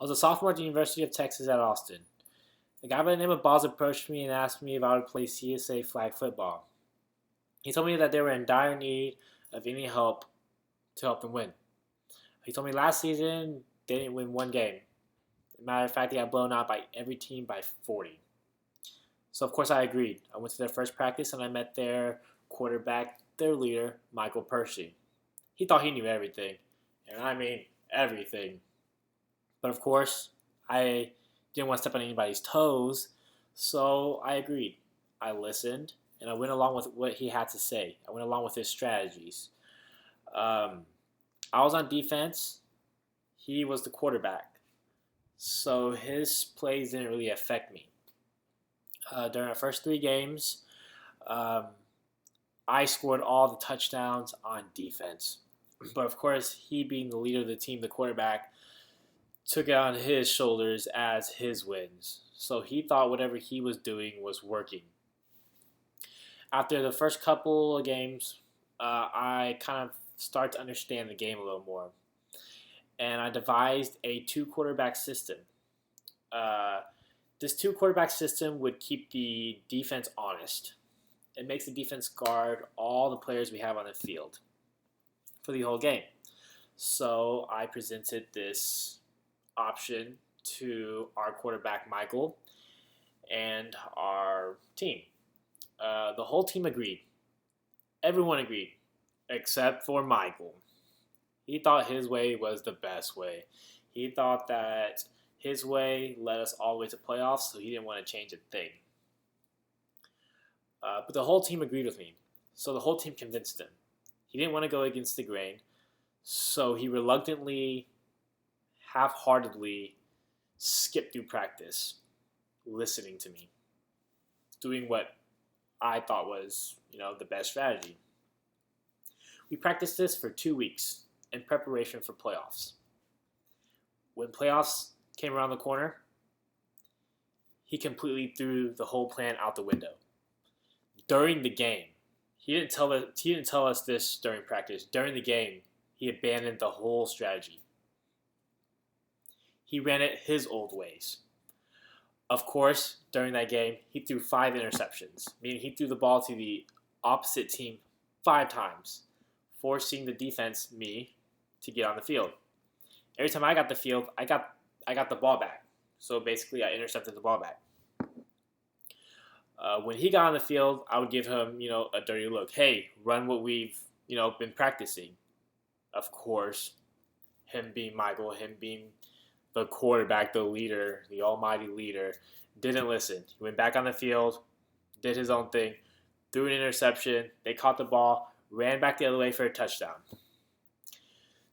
I was a sophomore at the University of Texas at Austin. A guy by the name of Boz approached me and asked me if I would play CSA flag football. He told me that they were in dire need of any help to help them win. He told me last season they didn't win one game. As a matter of fact, they got blown out by every team by 40. So of course I agreed. I went to their first practice and I met their quarterback, their leader, Michael Percy. He thought he knew everything, and I mean everything. But of course, I didn't want to step on anybody's toes, so I agreed. I listened, and I went along with what he had to say. I went along with his strategies. I was on defense. He was the quarterback. So his plays didn't really affect me. During our first 3 games, I scored all the touchdowns on defense. But of course, he being the leader of the team, the quarterback, took it on his shoulders as his wins. So he thought whatever he was doing was working. After the first couple of games, I kind of started to understand the game a little more. And I devised a 2-quarterback system. This 2-quarterback system would keep the defense honest. It makes the defense guard all the players we have on the field for the whole game. So I presented this option to our quarterback, Michael, and our team. The whole team agreed. Everyone agreed, except for Michael. He thought his way was the best way. He thought that his way led us all the way to playoffs, so he didn't want to change a thing. But the whole team agreed with me, so the whole team convinced him. He didn't want to go against the grain, so he reluctantly, half-heartedly skipped through practice, listening to me, doing what I thought was, the best strategy. We practiced this for 2 weeks in preparation for playoffs. When playoffs came around the corner, he completely threw the whole plan out the window. During the game, he didn't tell us this during practice. During the game, he abandoned the whole strategy. He ran it his old ways. Of course, during that game, he threw 5 interceptions, meaning he threw the ball to the opposite team 5 times, forcing the defense, me, to get on the field. Every time I got the field, I got the ball back. So basically, I intercepted the ball back. When he got on the field, I would give him, a dirty look. Hey, run what we've, been practicing. Of course, him being Michael, him being the quarterback, the leader, the almighty leader, didn't listen. He went back on the field, did his own thing, threw an interception. They caught the ball, ran back the other way for a touchdown.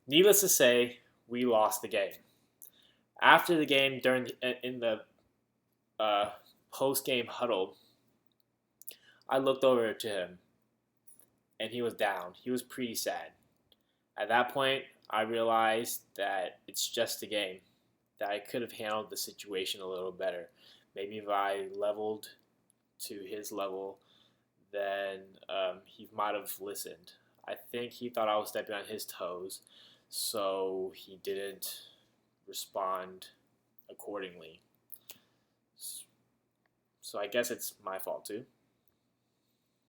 Needless to say, we lost the game. After the game, in the post-game huddle, I looked over to him, and he was down. He was pretty sad. At that point, I realized that it's just a game, that I could have handled the situation a little better. Maybe if I leveled to his level, then he might have listened. I think he thought I was stepping on his toes, so he didn't respond accordingly. So I guess it's my fault too.